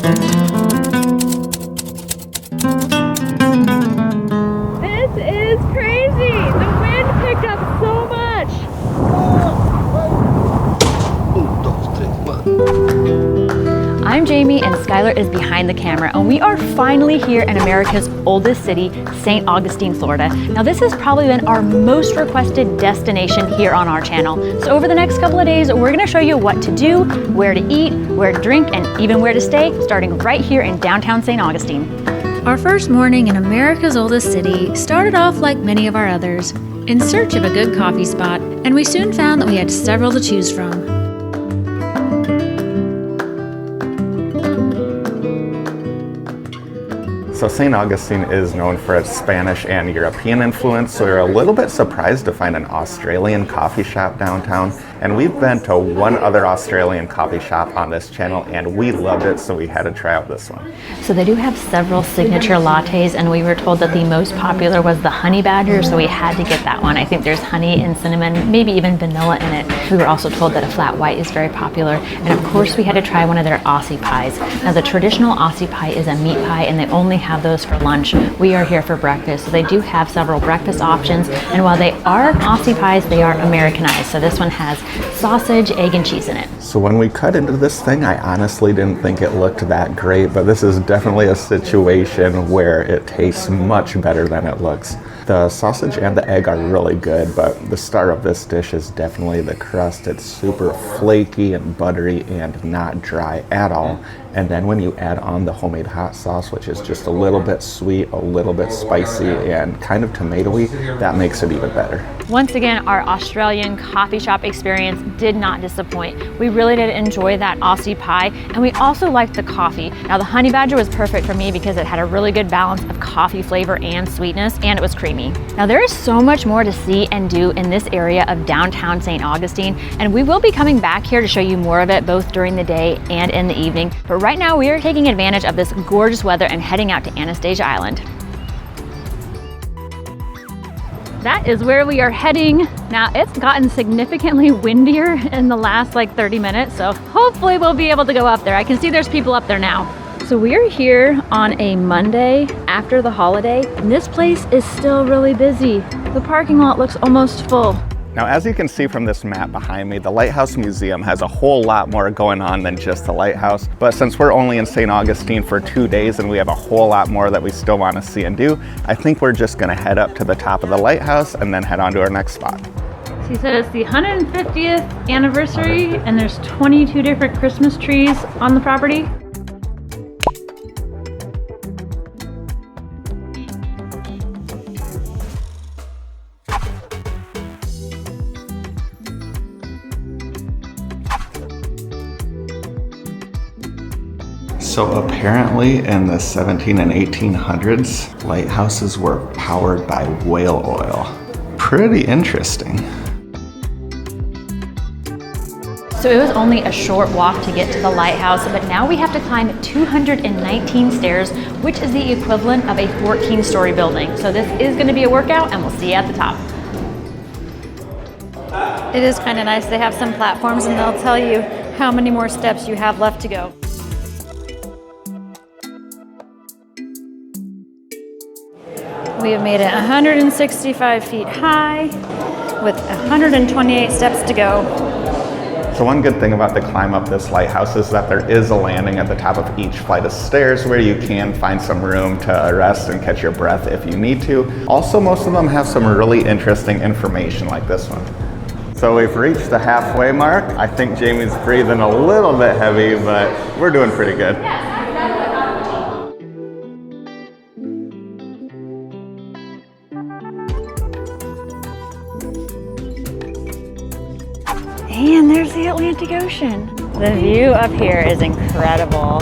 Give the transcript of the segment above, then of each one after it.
This is crazy! The wind picked up so much! I'm Jamie and Skylar is behind the camera, and we are finally here in America's oldest city, St. Augustine, Florida. Now this has probably been our most requested destination here on our channel. So over the next couple of days, we're gonna show you what to do, where to eat, where to drink, and even where to stay, starting right here in downtown St. Augustine. Our first morning in America's oldest city started off like many of our others, in search of a good coffee spot, and we soon found that we had several to choose from. So St. Augustine is known for its Spanish and European influence, so we're a little bit surprised to find an Australian coffee shop downtown. And we've been to one other Australian coffee shop on this channel and we loved it, so we had to try out this one. So they do have several signature lattes, and we were told that the most popular was the Honey Badger, so we had to get that one. I think there's honey and cinnamon, maybe even vanilla in it. We were also told that a flat white is very popular, and of course we had to try one of their Aussie pies. Now the traditional Aussie pie is a meat pie, and they only have those for lunch. We are here for breakfast, so they do have several breakfast options, and while they are Aussie pies, they are Americanized. So this one has sausage, egg, and cheese in it. So when we cut into this thing, I honestly didn't think it looked that great, but this is definitely a situation where it tastes much better than it looks. The sausage and the egg are really good, but the star of this dish is definitely the crust. It's super flaky and buttery and not dry at all. And then when you add on the homemade hot sauce, which is just a little bit sweet, a little bit spicy, and kind of tomatoey, that makes it even better. Once again, our Australian coffee shop experience did not disappoint. We really did enjoy that Aussie pie, and we also liked the coffee. Now the Honey Badger was perfect for me because it had a really good balance of coffee flavor and sweetness, and it was creamy. Now there is so much more to see and do in this area of downtown St. Augustine, and we will be coming back here to show you more of it both during the day and in the evening. But right now we are taking advantage of this gorgeous weather and heading out to Anastasia Island. That is where we are heading. Now it's gotten significantly windier in the last like 30 minutes, so hopefully we'll be able to go up there. I can see there's people up there now. So we're here on a Monday after the holiday, and this place is still really busy. The parking lot looks almost full. Now, as you can see from this map behind me, the Lighthouse Museum has a whole lot more going on than just the lighthouse. But since we're only in St. Augustine for 2 days and we have a whole lot more that we still want to see and do, I think we're just going to head up to the top of the lighthouse and then head on to our next spot. She said it's the 150th anniversary and there's 22 different Christmas trees on the property. So apparently in the 17 and 1800s, lighthouses were powered by whale oil. Pretty interesting. So it was only a short walk to get to the lighthouse, but now we have to climb 219 stairs, which is the equivalent of a 14-story building. So this is going to be a workout, and we'll see you at the top. It is kind of nice. They have some platforms and they'll tell you how many more steps you have left to go. We have made it 165 feet high with 128 steps to go. So one good thing about the climb up this lighthouse is that there is a landing at the top of each flight of stairs where you can find some room to rest and catch your breath if you need to. Also, most of them have some really interesting information like this one. So we've reached the halfway mark. I think Jamie's breathing a little bit heavy, but we're doing pretty good. And there's the Atlantic Ocean. The view up here is incredible.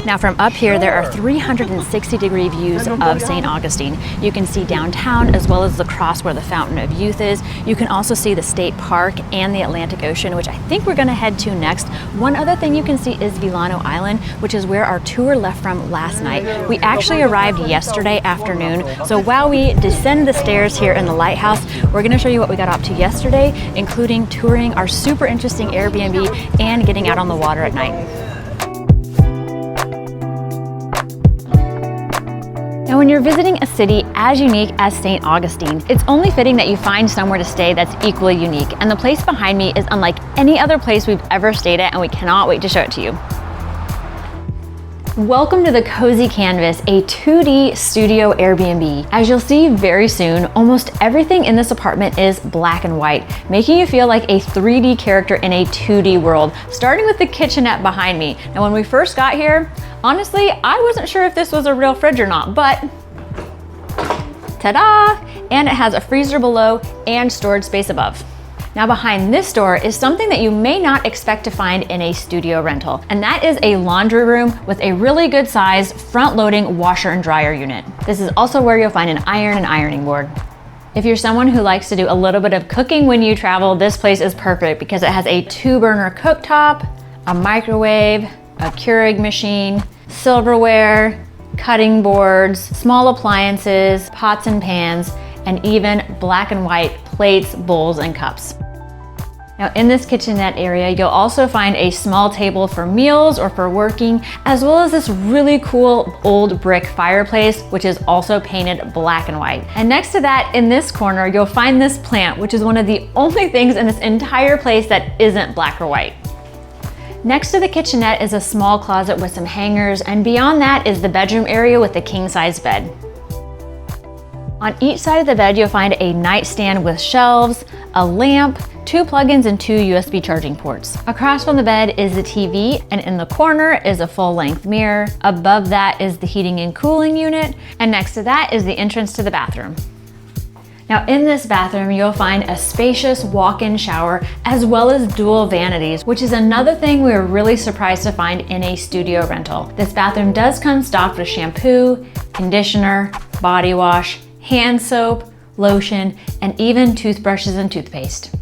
Now from up here, there are 360-degree views of St. Augustine. You can see downtown as well as the cross where the Fountain of Youth is. You can also see the State Park and the Atlantic Ocean, which I think we're gonna head to next. One other thing you can see is Villano Island, which is where our tour left from last night. We actually arrived yesterday afternoon, so while we descend the stairs here in the lighthouse, we're gonna show you what we got up to yesterday, including touring our super interesting Airbnb and getting out on the water at night. when you're visiting a city as unique as St. Augustine, it's only fitting that you find somewhere to stay that's equally unique. And the place behind me is unlike any other place we've ever stayed at, and we cannot wait to show it to you. Welcome to the Cozy Canvas, a 2D studio Airbnb. As you'll see very soon, almost everything in this apartment is black and white, making you feel like a 3D character in a 2D world, starting with the kitchenette behind me. Now, when we first got here, honestly, I wasn't sure if this was a real fridge or not, but ta-da! And it has a freezer below and storage space above. Now behind this door is something that you may not expect to find in a studio rental, and that is a laundry room with a really good size front-loading washer and dryer unit. This is also where you'll find an iron and ironing board. If you're someone who likes to do a little bit of cooking when you travel, this place is perfect because it has a 2-burner cooktop, a microwave, a Keurig machine, silverware, cutting boards, small appliances, pots and pans, and even black and white plates, bowls, and cups. Now in this kitchenette area, you'll also find a small table for meals or for working, as well as this really cool old brick fireplace, which is also painted black and white. And next to that, in this corner, you'll find this plant, which is one of the only things in this entire place that isn't black or white. Next to the kitchenette is a small closet with some hangers, and beyond that is the bedroom area with the king-size bed. On each side of the bed, you'll find a nightstand with shelves, a lamp, 2 plugins, and 2 USB charging ports. Across from the bed is the TV, and in the corner is a full-length mirror. Above that is the heating and cooling unit, and next to that is the entrance to the bathroom. Now in this bathroom, you'll find a spacious walk-in shower as well as dual vanities, which is another thing we were really surprised to find in a studio rental. This bathroom does come stocked with shampoo, conditioner, body wash, hand soap, lotion, and even toothbrushes and toothpaste.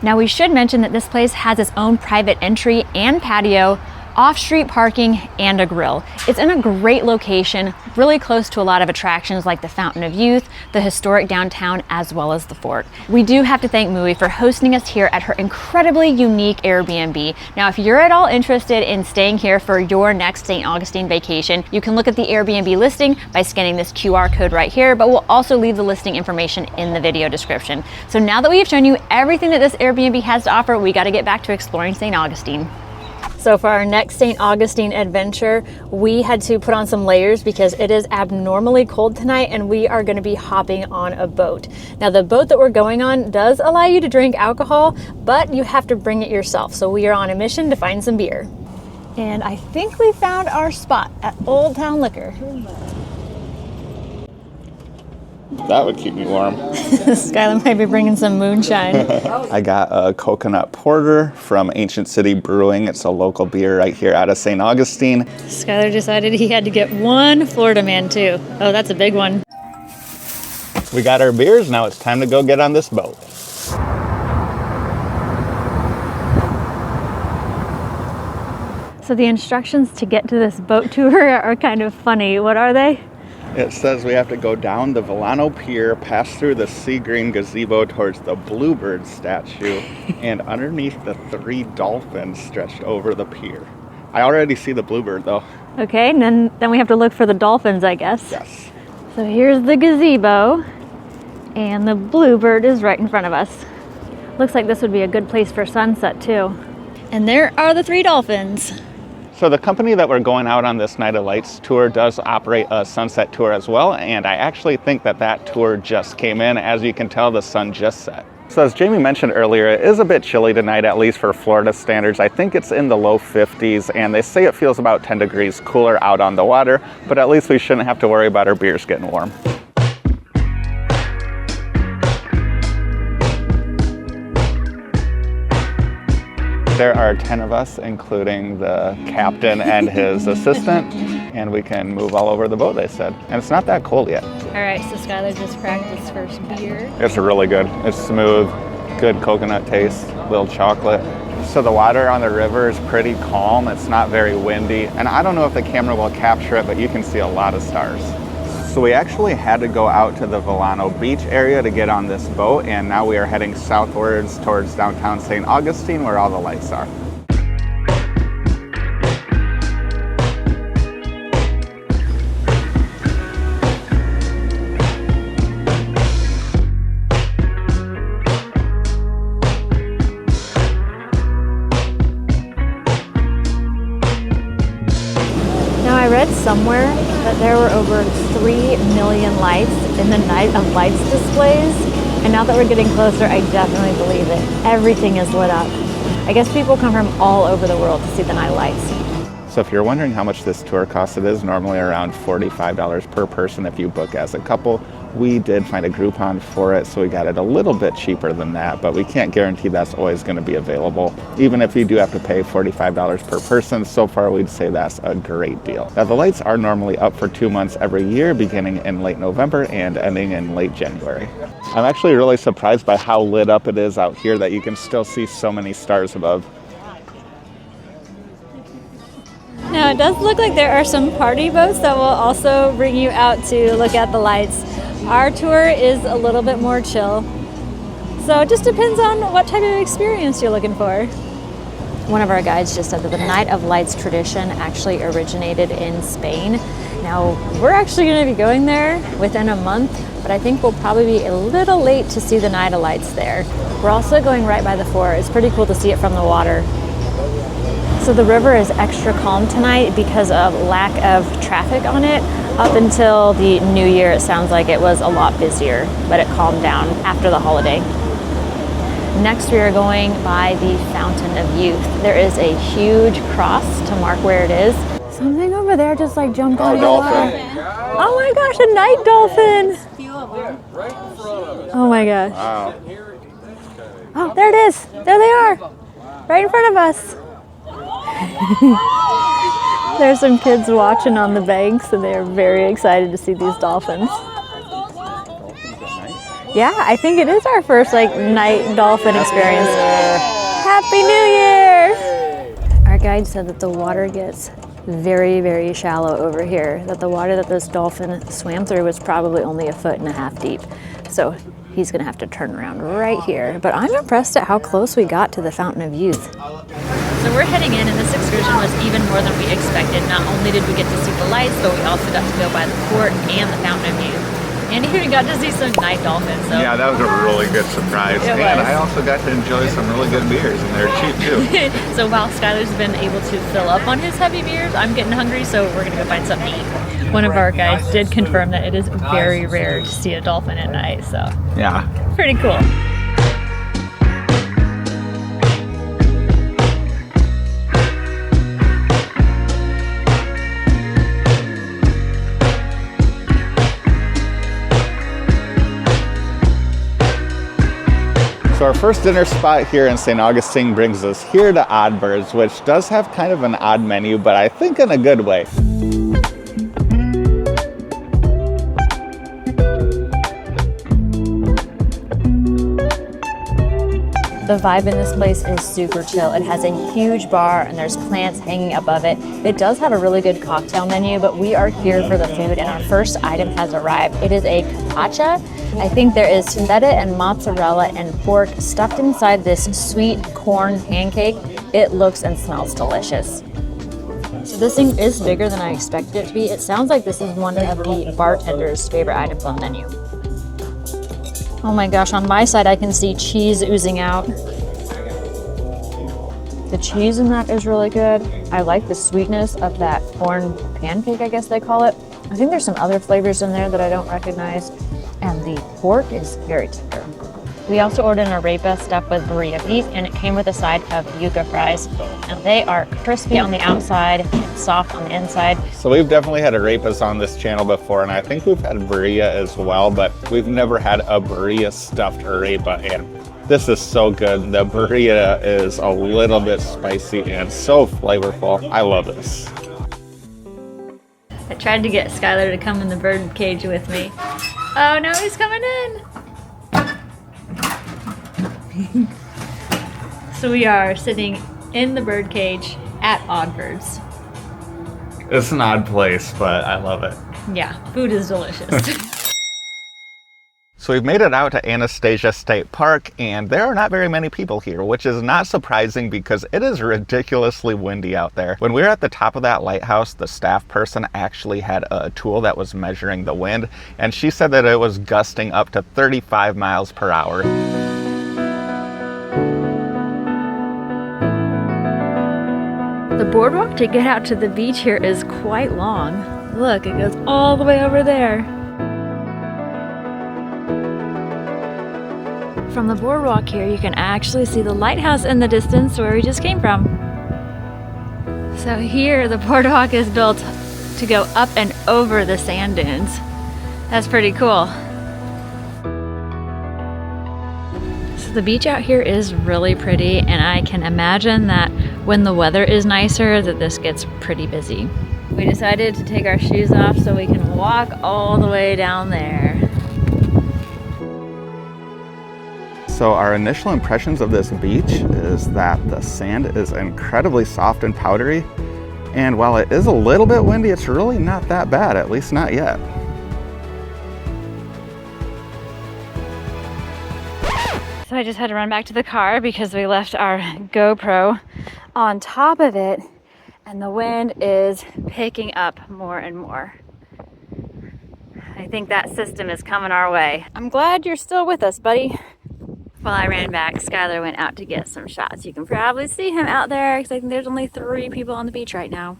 Now we should mention that this place has its own private entry and patio, off-street parking, and a grill. It's in a great location, really close to a lot of attractions like the Fountain of Youth, the historic downtown, as well as the fort. We do have to thank Mui for hosting us here at her incredibly unique Airbnb. Now, if you're at all interested in staying here for your next St. Augustine vacation, you can look at the Airbnb listing by scanning this QR code right here, but we'll also leave the listing information in the video description. So now that we've shown you everything that this Airbnb has to offer, we got to get back to exploring St. Augustine. So for our next St. Augustine adventure, we had to put on some layers because it is abnormally cold tonight, and we are going to be hopping on a boat. Now the boat that we're going on does allow you to drink alcohol, but you have to bring it yourself. So we are on a mission to find some beer. And I think we found our spot at Old Town Liquor. That would keep me warm. Skylar might be bringing some moonshine. I got a coconut porter from Ancient City Brewing. It's a local beer right here out of St. Augustine. Skylar decided he had to get one Florida Man too. Oh, that's a big one. We got our beers. Now it's time to go get on this boat. So the instructions to get to this boat tour are kind of funny. What are they? It says we have to go down the Villano Pier, pass through the sea green gazebo towards the bluebird statue, and underneath the 3 dolphins stretched over the pier. I already see the bluebird though. Okay, and then we have to look for the dolphins, I guess. Yes. So here's the gazebo, and the bluebird is right in front of us. Looks like this would be a good place for sunset too. And there are the 3 dolphins. So the company that we're going out on this Night of Lights tour does operate a sunset tour as well, and I actually think that tour just came in. As you can tell, the sun just set. So as Jamie mentioned earlier, it is a bit chilly tonight, at least for Florida standards. I think it's in the low 50s, and they say it feels about 10 degrees cooler out on the water, but at least we shouldn't have to worry about our beers getting warm. There are 10 of us, including the captain and his assistant, and we can move all over the boat, they said. And it's not that cold yet. All right, so Skylar just cracked his first beer. It's really good. It's smooth, good coconut taste, little chocolate. So the water on the river is pretty calm. It's not very windy. And I don't know if the camera will capture it, but you can see a lot of stars. So we actually had to go out to the Villano Beach area to get on this boat, and now we are heading southwards towards downtown St. Augustine where all the lights are. somewhere that there were over 3 million lights in the Night of Lights displays. And now that we're getting closer, I definitely believe it. Everything is lit up. I guess people come from all over the world to see the Night of Lights. So if you're wondering how much this tour costs, it is normally around $45 per person if you book as a couple. We did find a Groupon for it, so we got it a little bit cheaper than that, but we can't guarantee that's always going to be available. Even if you do have to pay $45 per person, so far we'd say that's a great deal. Now the lights are normally up for 2 months every year, beginning in late November and ending in late January. I'm actually really surprised by how lit up it is out here that you can still see so many stars above. Now it does look like there are some party boats that will also bring you out to look at the lights. Our tour is a little bit more chill. So it just depends on what type of experience you're looking for. One of our guides just said that the Night of Lights tradition actually originated in Spain. Now we're actually going to be going there within a month, but I think we'll probably be a little late to see the Night of Lights there. We're also going right by the fort. It's pretty cool to see it from the water. So the river is extra calm tonight because of lack of traffic on it. Up until the new year, it sounds like it was a lot busier, but it calmed down after the holiday. Next, we are going by the Fountain of Youth. There is a huge cross to mark where it is. Something over there just like jumped out of the water. Oh my gosh, a night dolphin! Oh my gosh. Wow. Oh, there it is. There they are. Right in front of us. There's some kids watching on the banks and they're very excited to see these dolphins. Yeah, I think it is our first night dolphin experience. Happy New Year! Our guide said that the water gets very, very shallow over here, that the water that this dolphin swam through was probably only 1.5 feet deep. So he's gonna have to turn around right here. But I'm impressed at how close we got to the Fountain of Youth. So we're heading in, and this excursion was even more than we expected. Not only did we get to see the lights, but we also got to go by the fort and the Fountain of Youth. And even got to see some night dolphins. So. Yeah, that was a really good surprise. And I also got to enjoy some really good beers, and they're cheap too. So while Skylar's been able to fill up on his heavy beers, I'm getting hungry, so we're gonna go find something to eat. One of our guides did confirm that it is very rare to see a dolphin at night, so yeah, pretty cool. So our first dinner spot here in St. Augustine brings us here to Odd Birds, which does have kind of an odd menu, but I think in a good way. The vibe in this place is super chill. It has a huge bar and there's plants hanging above it. It does have a really good cocktail menu, but we are here for the food and our first item has arrived. It is a carpaccia. I think there is feta and mozzarella and pork stuffed inside this sweet corn pancake. It looks and smells delicious. So this thing is bigger than I expected it to be. It sounds like this is one of the bartender's favorite items on the menu. Oh my gosh, on my side I can see cheese oozing out. The cheese in that is really good. I like the sweetness of that corn pancake, I guess they call it. I think there's some other flavors in there that I don't recognize. And the pork is very tender. We also ordered an arepa stuffed with burrito beef, and it came with a side of yuca fries. And they are crispy on the outside and soft on the inside. So we've definitely had arepas on this channel before, and I think we've had burrito as well, but we've never had a burrito stuffed arepa, and this is so good. The burrito is a little bit spicy and so flavorful. I love this. I tried to get Skylar to come in the bird cage with me. Oh, now he's coming in. So we are sitting in the bird cage at Odd Birds. It's an odd place, but I love it. Yeah, food is delicious. So we've made it out to Anastasia State Park, and there are not very many people here, which is not surprising because it is ridiculously windy out there. When we were at the top of that lighthouse, the staff person actually had a tool that was measuring the wind, and she said that it was gusting up to 35 miles per hour. The boardwalk to get out to the beach here is quite long. Look, it goes all the way over there. From the boardwalk here, you can actually see the lighthouse in the distance where we just came from. So here, the boardwalk is built to go up and over the sand dunes. That's pretty cool. So the beach out here is really pretty, and I can imagine that when the weather is nicer that this gets pretty busy. We decided to take our shoes off so we can walk all the way down there. So our initial impressions of this beach is that the sand is incredibly soft and powdery, and while it is a little bit windy, it's really not that bad, at least not yet. So I just had to run back to the car because we left our GoPro on top of it, and the wind is picking up more and more. I think that system is coming our way. I'm glad you're still with us, buddy. While I ran back, Skylar went out to get some shots. You can probably see him out there because I think there's only 3 people on the beach right now.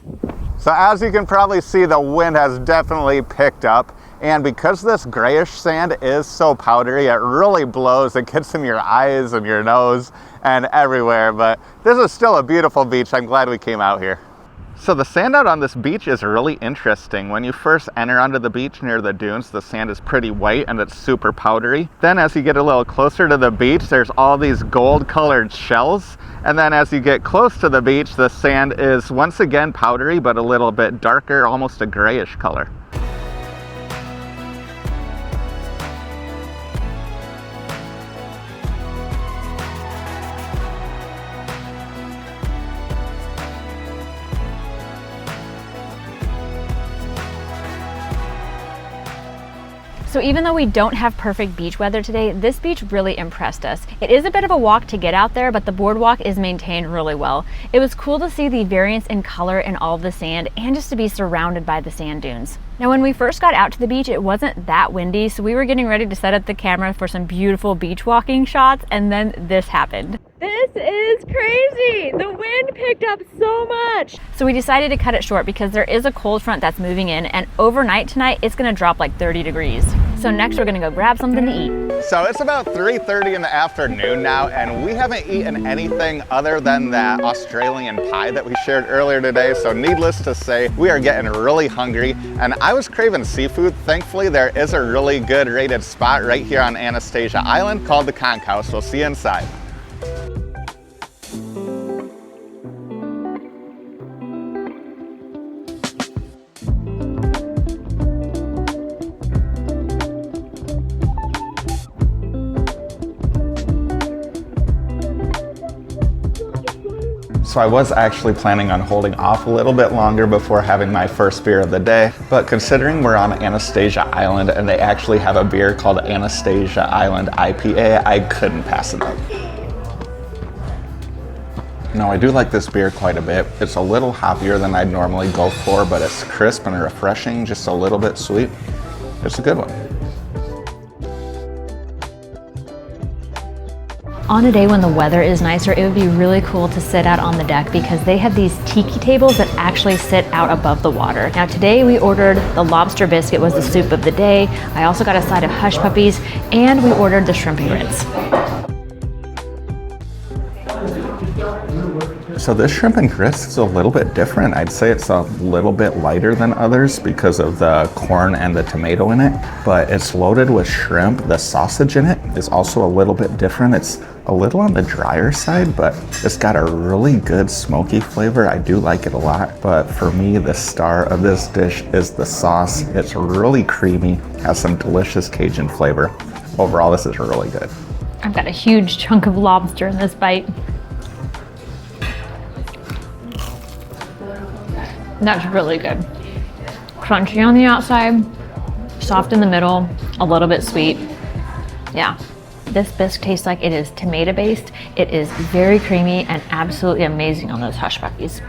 So as you can probably see, the wind has definitely picked up. And because this grayish sand is so powdery, it really blows. It gets in your eyes and your nose and everywhere. But this is still a beautiful beach. I'm glad we came out here. So the sand out on this beach is really interesting. When you first enter onto the beach near the dunes, the sand is pretty white and it's super powdery. Then as you get a little closer to the beach, there's all these gold colored shells. And then as you get close to the beach, the sand is once again powdery, but a little bit darker, almost a grayish color. So even though we don't have perfect beach weather today, this beach really impressed us. It is a bit of a walk to get out there, but the boardwalk is maintained really well. It was cool to see the variance in color in all of the sand and just to be surrounded by the sand dunes. Now, when we first got out to the beach, it wasn't that windy, so we were getting ready to set up the camera for some beautiful beach walking shots, and then this happened. This is crazy! The wind picked up so much! So we decided to cut it short because there is a cold front that's moving in, and overnight tonight, it's gonna drop like 30 degrees. So next we're gonna go grab something to eat. So it's about 3:30 in the afternoon now, and we haven't eaten anything other than that Australian pie that we shared earlier today. So needless to say, we are getting really hungry, and I was craving seafood. Thankfully, there is a really good rated spot right here on Anastasia Island called the Conch House. We'll see you inside. So I was actually planning on holding off a little bit longer before having my first beer of the day, but considering we're on Anastasia Island and they actually have a beer called Anastasia Island IPA, I couldn't pass it up. Now I do like this beer quite a bit. It's a little hoppier than I'd normally go for, but it's crisp and refreshing, just a little bit sweet. It's a good one. On a day when the weather is nicer, it would be really cool to sit out on the deck because they have these tiki tables that actually sit out above the water. Now today we ordered the lobster biscuit was the soup of the day. I also got a side of hush puppies and we ordered the shrimp and grits. So this shrimp and grits is a little bit different. I'd say it's a little bit lighter than others because of the corn and the tomato in it, but it's loaded with shrimp. The sausage in it is also a little bit different. It's a little on the drier side, but it's got a really good smoky flavor. I do like it a lot, but for me, the star of this dish is the sauce. It's really creamy, has some delicious Cajun flavor. Overall, this is really good. I've got a huge chunk of lobster in this bite. That's really good. Crunchy on the outside, soft in the middle, a little bit sweet. Yeah, this bisque tastes like it is tomato based. It is very creamy and absolutely amazing on those hush puppies.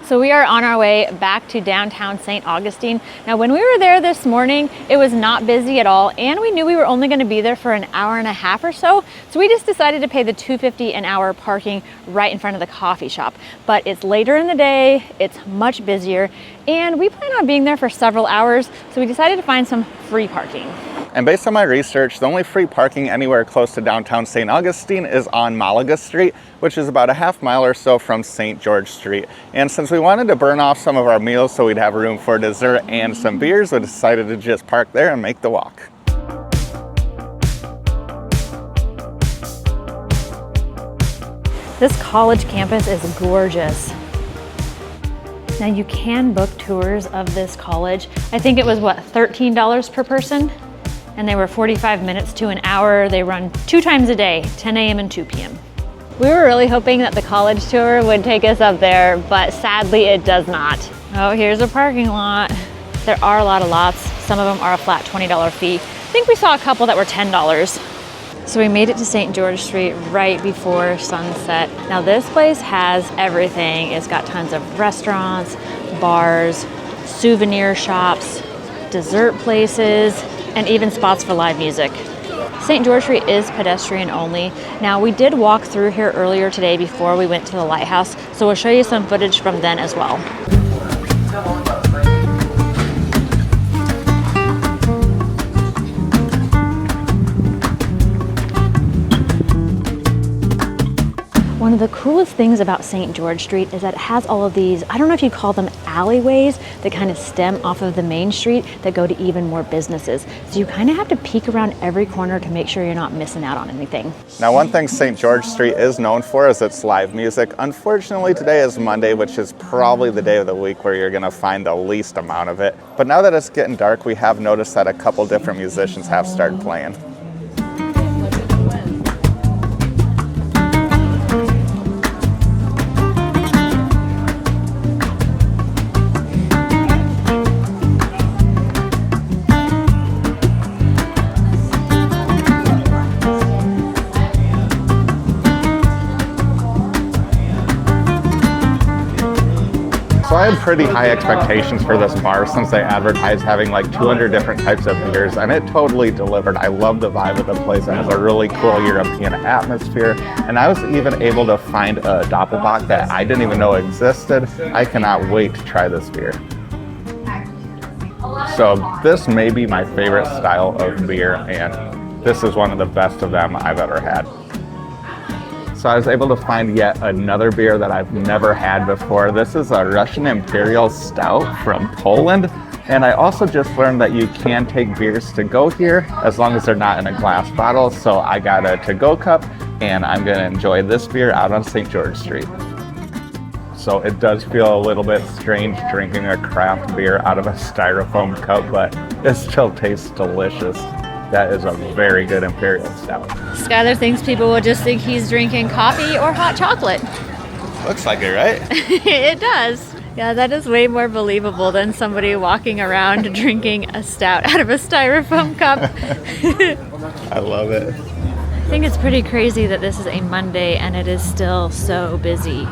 So we are on our way back to downtown St. Augustine. Now, when we were there this morning, it was not busy at all, and we knew we were only going to be there for an hour and a half or so. So we just decided to pay the $2.50 an hour parking right in front of the coffee shop. But it's later in the day, it's much busier, and we plan on being there for several hours, so we decided to find some free parking. And based on my research, the only free parking anywhere close to downtown St. Augustine is on Malaga Street, which is about a half mile or so from St. George Street. And since we wanted to burn off some of our meals so we'd have room for dessert and some beers, we decided to just park there and make the walk. This college campus is gorgeous. Now you can book tours of this college. I think it was what, $13 per person? And they were 45 minutes to an hour. They run 2 times a day, 10 a.m. and 2 p.m. We were really hoping that the college tour would take us up there, but sadly it does not. Oh, here's a parking lot. There are a lot of lots. Some of them are a flat $20 fee. I think we saw a couple that were $10. So we made it to St. George Street right before sunset. Now this place has everything. It's got tons of restaurants, bars, souvenir shops, dessert places, and even spots for live music. St. George Street is pedestrian only. Now we did walk through here earlier today before we went to the Lighthouse, so we'll show you some footage from then as well. One of the coolest things about St. George Street is that it has all of these, I don't know if you call them alleyways, that kind of stem off of the main street that go to even more businesses. So you kind of have to peek around every corner to make sure you're not missing out on anything. Now, one thing St. George Street is known for is its live music. Unfortunately, today is Monday, which is probably the day of the week where you're gonna find the least amount of it. But now that it's getting dark, we have noticed that a couple different musicians have started playing. So I had pretty high expectations for this bar since they advertised having like 200 different types of beers, and it totally delivered. I love the vibe of the place. It has a really cool European atmosphere, and I was even able to find a Doppelbock that I didn't even know existed. I cannot wait to try this beer. So this may be my favorite style of beer, and this is one of the best of them I've ever had. So I was able to find yet another beer that I've never had before. This is a Russian Imperial Stout from Poland. And I also just learned that you can take beers to go here as long as they're not in a glass bottle. So I got a to-go cup, and I'm gonna enjoy this beer out on St. George Street. So it does feel a little bit strange drinking a craft beer out of a styrofoam cup, but it still tastes delicious. That is a very good Imperial Stout. Skylar thinks people will just think he's drinking coffee or hot chocolate. Looks like it, right? It does. Yeah, that is way more believable than somebody walking around drinking a stout out of a styrofoam cup. I love it. I think it's pretty crazy that this is a Monday and it is still so busy.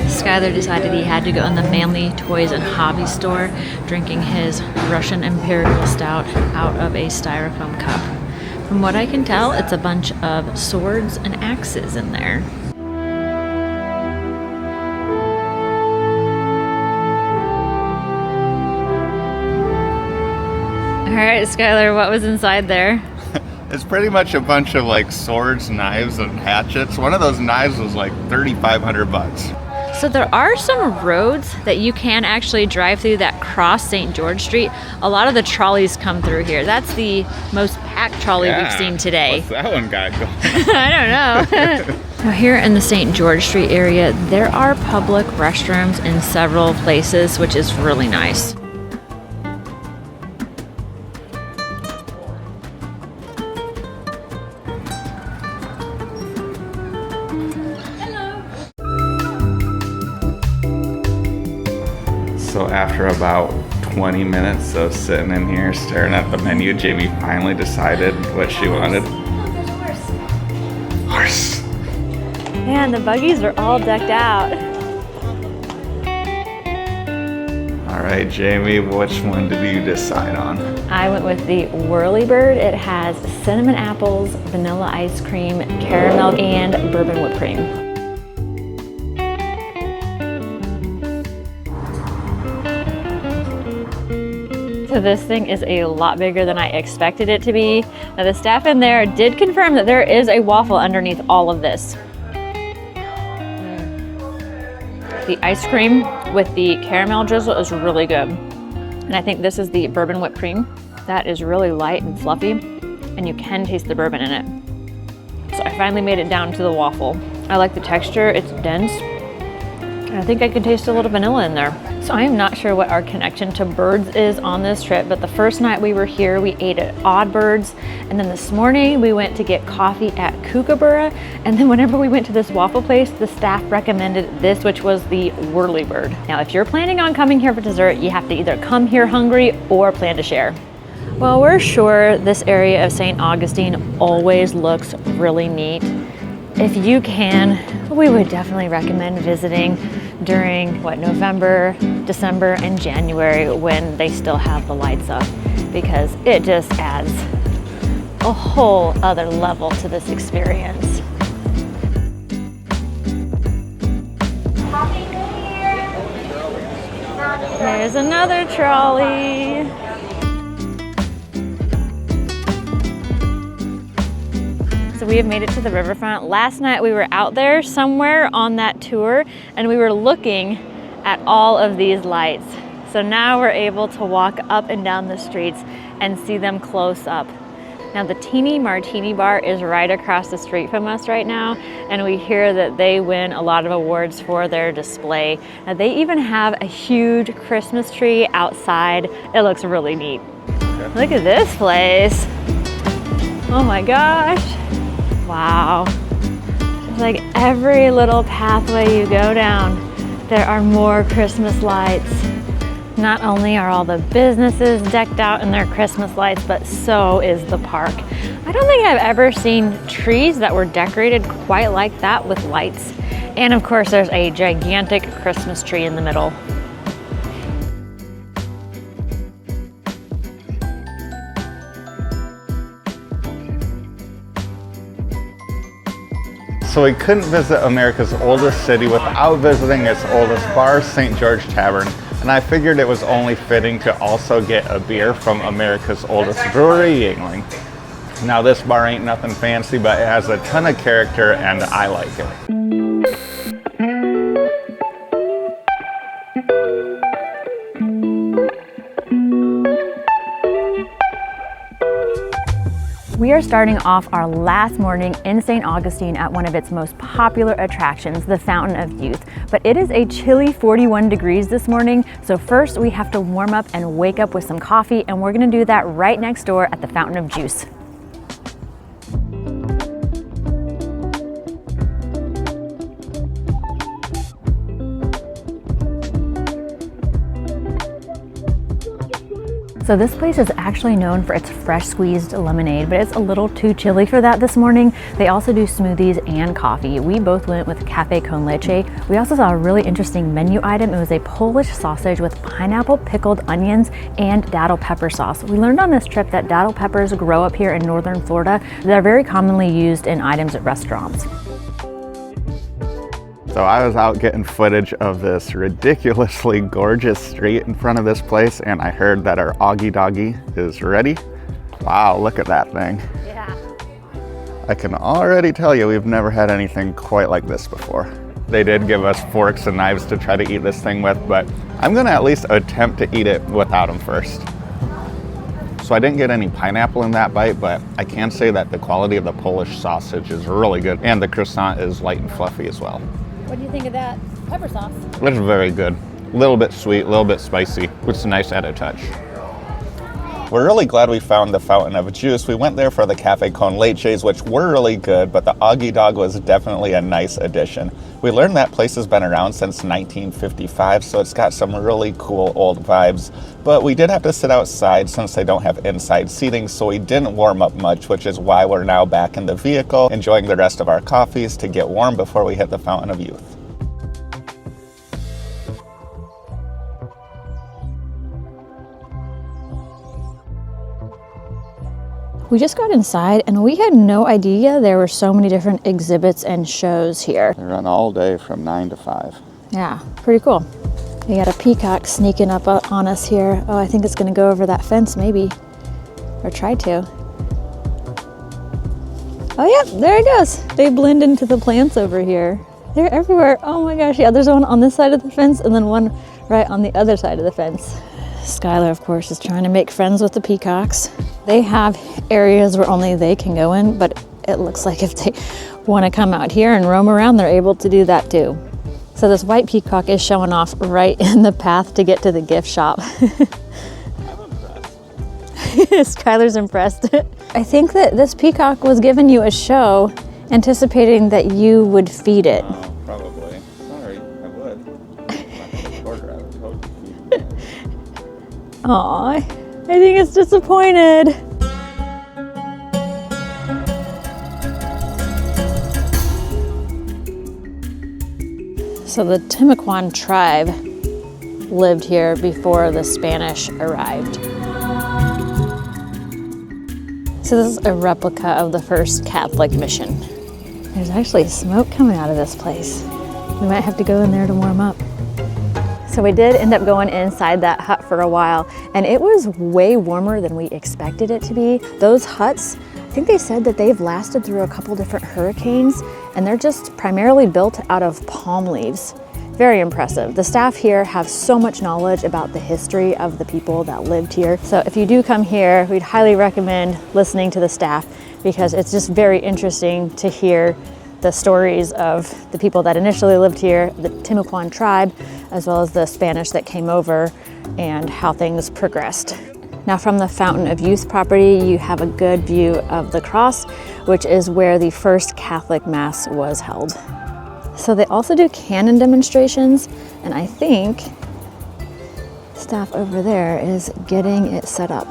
Skylar decided he had to go in the Manly Toys and Hobby store, drinking his Russian Imperial Stout out of a styrofoam cup. From what I can tell, it's a bunch of swords and axes in there. All right, Skylar, what was inside there? It's pretty much a bunch of like swords, knives, and hatchets. One of those knives was like $3,500. So there are some roads that you can actually drive through that cross St. George Street. A lot of the trolleys come through here. That's the most packed trolley we've seen today. What's that one got going? I don't know. Now here in the St. George Street area, there are public restrooms in several places, which is really nice. So after after about 20 minutes of sitting in here staring at the menu, Jamie finally decided what she wanted. Horse. Man, the buggies are all decked out. All right, Jamie, which one did you decide on? I went with the Whirlybird. It has cinnamon apples, vanilla ice cream, caramel, and bourbon whipped cream. So this thing is a lot bigger than I expected it to be. Now the staff in there did confirm that there is a waffle underneath all of this. The ice cream with the caramel drizzle is really good. And I think this is the bourbon whipped cream. That is really light and fluffy, and you can taste the bourbon in it. So I finally made it down to the waffle. I like the texture, it's dense. And I think I can taste a little vanilla in there. So I am not sure what our connection to birds is on this trip, but the first night we were here, we ate at Odd Birds. And then this morning we went to get coffee at Kookaburra. And then whenever we went to this waffle place, the staff recommended this, which was the Whirlybird. Now, if you're planning on coming here for dessert, you have to either come here hungry or plan to share. Well, we're sure this area of St. Augustine always looks really neat. If you can, we would definitely recommend visiting during November, December, and January when they still have the lights up, because it just adds a whole other level to this experience. There's another trolley. So we have made it to the riverfront. Last night we were out there somewhere on that tour and we were looking at all of these lights. So now we're able to walk up and down the streets and see them close up. Now the Teeny Martini Bar is right across the street from us right now, and we hear that they win a lot of awards for their display. Now they even have a huge Christmas tree outside. It looks really neat. Okay. Look at this place. Oh my gosh. Wow. It's like every little pathway you go down, there are more Christmas lights. Not only are all the businesses decked out in their Christmas lights, but so is the park. I don't think I've ever seen trees that were decorated quite like that with lights. And of course, there's a gigantic Christmas tree in the middle. So we couldn't visit America's oldest city without visiting its oldest bar, St. George Tavern. And I figured it was only fitting to also get a beer from America's oldest brewery, Yingling. Now this bar ain't nothing fancy, but it has a ton of character and I like it. We are starting off our last morning in St. Augustine at one of its most popular attractions, the Fountain of Youth. But it is a chilly 41 degrees this morning, so first we have to warm up and wake up with some coffee, and we're gonna do that right next door at the Fountain of Juice. So this place is actually known for its fresh squeezed lemonade, but it's a little too chilly for that this morning. They also do smoothies and coffee. We both went with cafe con leche. We also saw a really interesting menu item. It was a Polish sausage with pineapple, pickled onions, and datil pepper sauce. We learned on this trip that datil peppers grow up here in northern Florida. They're very commonly used in items at restaurants. So I was out getting footage of this ridiculously gorgeous street in front of this place, and I heard that our Augie Doggy is ready. Wow, look at that thing. Yeah. I can already tell you we've never had anything quite like this before. They did give us forks and knives to try to eat this thing with, but I'm gonna at least attempt to eat it without them first. So I didn't get any pineapple in that bite, but I can say that the quality of the Polish sausage is really good, and the croissant is light and fluffy as well. What do you think of that pepper sauce? It's very good. A little bit sweet, a little bit spicy, which is a nice added touch. We're really glad we found the Fountain of Juice. We went there for the Cafe Con Leches, which were really good, but the Augie Dog was definitely a nice addition. We learned that place has been around since 1955, so it's got some really cool old vibes. But we did have to sit outside since they don't have inside seating, so we didn't warm up much, which is why we're now back in the vehicle, enjoying the rest of our coffees to get warm before we hit the Fountain of Youth. We just got inside and we had no idea there were so many different exhibits and shows here. They run all day from 9 to 5. Yeah, pretty cool. We got a peacock sneaking up on us here. Oh, I think it's gonna go over that fence maybe, or try to. Oh yeah, there it goes. They blend into the plants over here. They're everywhere. Oh my gosh, yeah, there's one on this side of the fence and then one right on the other side of the fence. Skylar, of course, is trying to make friends with the peacocks. They have areas where only they can go in, but it looks like if they want to come out here and roam around, they're able to do that too. So this white peacock is showing off right in the path to get to the gift shop. I'm impressed. Skylar's impressed. I think that this peacock was giving you a show, anticipating that you would feed it. Probably. Sorry, I would. Aw, I think it's disappointed. So the Timucuan tribe lived here before the Spanish arrived. So this is a replica of the first Catholic mission. There's actually smoke coming out of this place. We might have to go in there to warm up. So we did end up going inside that hut for a while, and it was way warmer than we expected it to be. Those huts, I think they said that they've lasted through a couple different hurricanes, and they're just primarily built out of palm leaves. Very impressive. The staff here have so much knowledge about the history of the people that lived here. So if you do come here, we'd highly recommend listening to the staff because it's just very interesting to hear the stories of the people that initially lived here, the Timucuan tribe, as well as the Spanish that came over and how things progressed. Now from the Fountain of Youth property, you have a good view of the cross, which is where the first Catholic Mass was held. So they also do cannon demonstrations, and I think staff over there is getting it set up.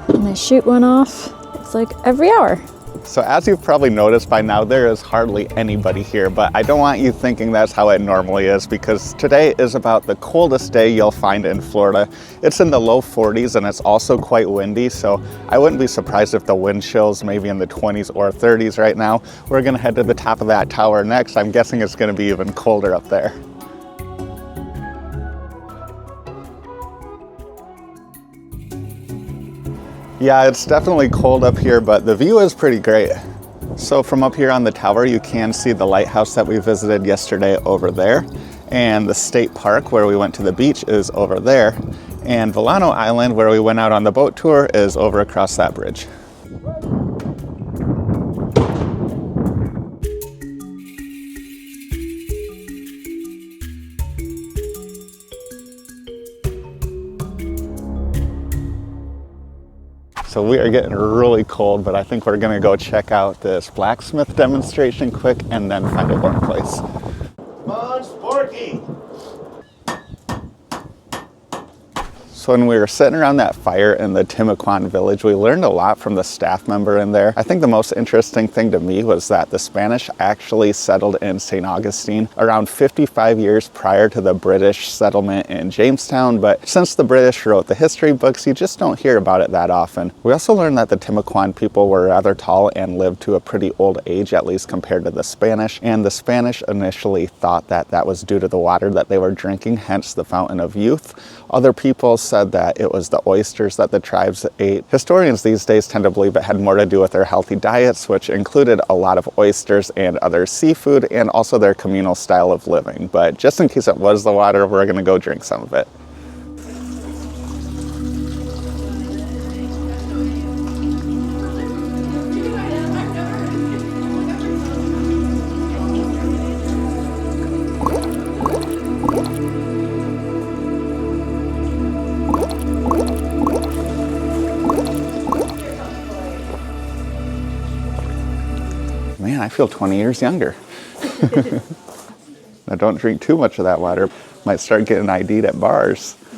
And they shoot one off, it's like every hour. So as you've probably noticed by now, there is hardly anybody here, but I don't want you thinking that's how it normally is because today is about the coldest day you'll find in Florida. It's in the low 40s and it's also quite windy, so I wouldn't be surprised if the wind chills maybe in the 20s or 30s right now. We're gonna head to the top of that tower next. I'm guessing it's gonna be even colder up there. Yeah, it's definitely cold up here, but the view is pretty great. So from up here on the tower, you can see the lighthouse that we visited yesterday over there. And the state park where we went to the beach is over there. And Villano Island, where we went out on the boat tour, is over across that bridge. So we are getting really cold, but I think we're gonna go check out this blacksmith demonstration quick and then find a warm place. Come on, Sporky! So when we were sitting around that fire in the Timucuan village, we learned a lot from the staff member in there. I think the most interesting thing to me was that the Spanish actually settled in St Augustine around 55 years prior to the British settlement in Jamestown, but since the British wrote the history books, you just don't hear about it that often. We also learned that the Timucuan people were rather tall and lived to a pretty old age, at least compared to the Spanish, and the Spanish initially thought that that was due to the water that they were drinking, hence the Fountain of Youth. Other people said that it was the oysters that the tribes ate. Historians these days tend to believe it had more to do with their healthy diets, which included a lot of oysters and other seafood, and also their communal style of living. But just in case it was the water, we're gonna go drink some of it. feel 20 years younger. Now don't drink too much of that water. Might start getting ID'd at bars. I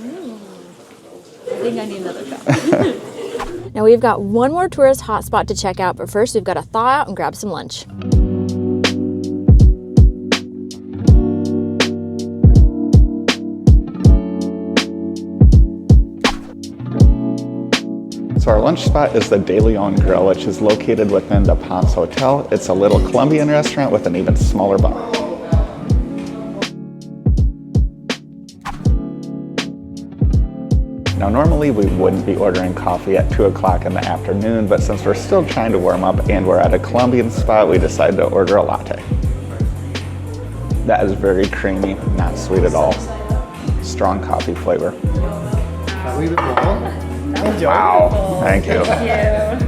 think I need another cup. Now we've got one more tourist hotspot to check out, but first we've got to thaw out and grab some lunch. So our lunch spot is the De Leon Grill, which is located within the Palms Hotel. It's a little Columbian restaurant with an even smaller bar. Now normally we wouldn't be ordering coffee at 2 o'clock in the afternoon, but since we're still trying to warm up and we're at a Columbian spot, we decided to order a latte. That is very creamy, not sweet at all. Strong coffee flavor. Wow, thank you. Thank you.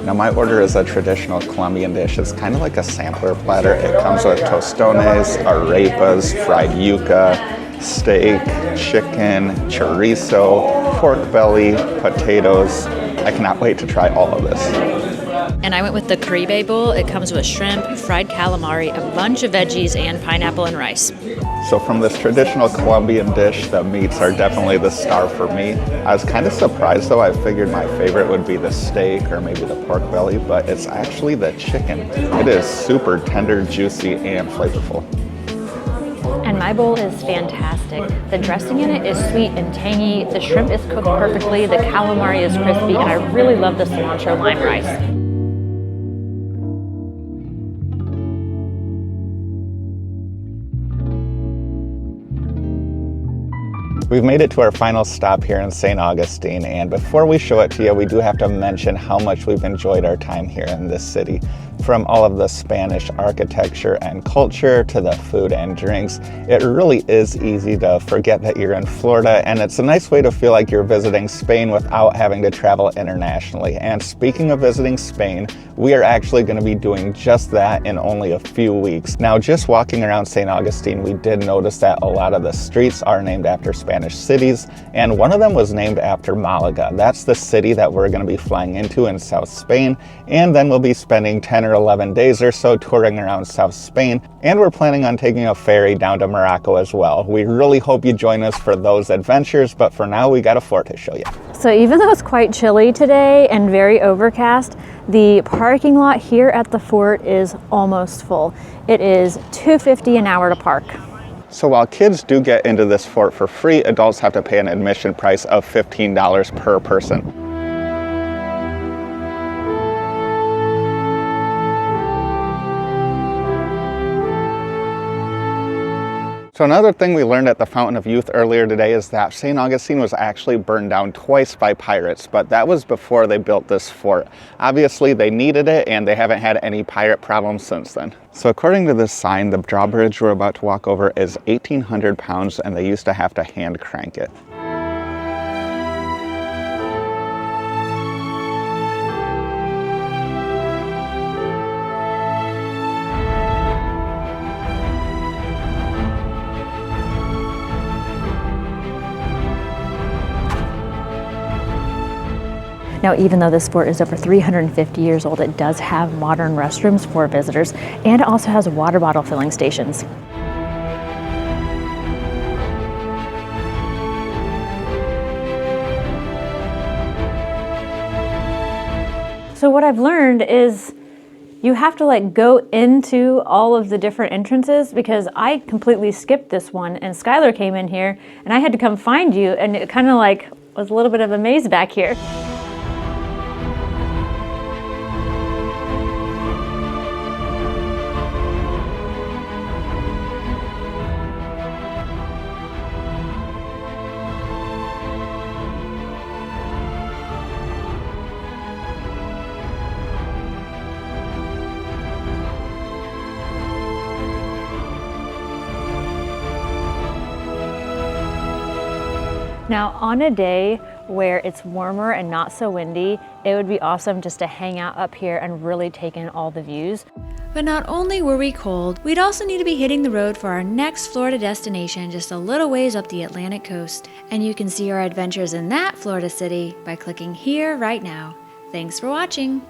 Now my order is a traditional Colombian dish. It's kind of like a sampler platter. It comes with tostones, arepas, fried yuca, steak, chicken, chorizo, pork belly, potatoes. I cannot wait to try all of this. And I went with the Caribe bowl. It comes with shrimp, fried calamari, a bunch of veggies, and pineapple and rice. So from this traditional Colombian dish, the meats are definitely the star for me. I was kind of surprised though. I figured my favorite would be the steak or maybe the pork belly, but it's actually the chicken. It is super tender, juicy, and flavorful. And my bowl is fantastic. The dressing in it is sweet and tangy. The shrimp is cooked perfectly. The calamari is crispy, and I really love the cilantro lime rice. We've made it to our final stop here in St. Augustine, and before we show it to you, we do have to mention how much we've enjoyed our time here in this city. From all of the Spanish architecture and culture to the food and drinks, it really is easy to forget that you're in Florida, and it's a nice way to feel like you're visiting Spain without having to travel internationally. And speaking of visiting Spain, we are actually going to be doing just that in only a few weeks. Now, just walking around St. Augustine, we did notice that a lot of the streets are named after Spanish cities, and one of them was named after Malaga. That's the city that we're going to be flying into in South Spain, and then we'll be spending 10 or 11 days or so touring around South Spain, and we're planning on taking a ferry down to Morocco as well. We really hope you join us for those adventures, but for now we got a fort to show you. So even though it's quite chilly today and very overcast, the parking lot here at the fort is almost full. It is $2.50 an hour to park. So while kids do get into this fort for free, adults have to pay an admission price of $15 per person. So another thing we learned at the Fountain of Youth earlier today is that St. Augustine was actually burned down twice by pirates, but that was before they built this fort. Obviously they needed it and they haven't had any pirate problems since then. So according to this sign, the drawbridge we're about to walk over is 1,800 pounds and they used to have to hand crank it. Now, even though this fort is over 350 years old, it does have modern restrooms for visitors, and it also has water bottle filling stations. So what I've learned is you have to go into all of the different entrances, because I completely skipped this one and Skylar came in here and I had to come find you, and it kind of was a little bit of a maze back here. Now, on a day where it's warmer and not so windy, it would be awesome just to hang out up here and really take in all the views. But not only were we cold, we'd also need to be hitting the road for our next Florida destination just a little ways up the Atlantic coast. And you can see our adventures in that Florida city by clicking here right now. Thanks for watching.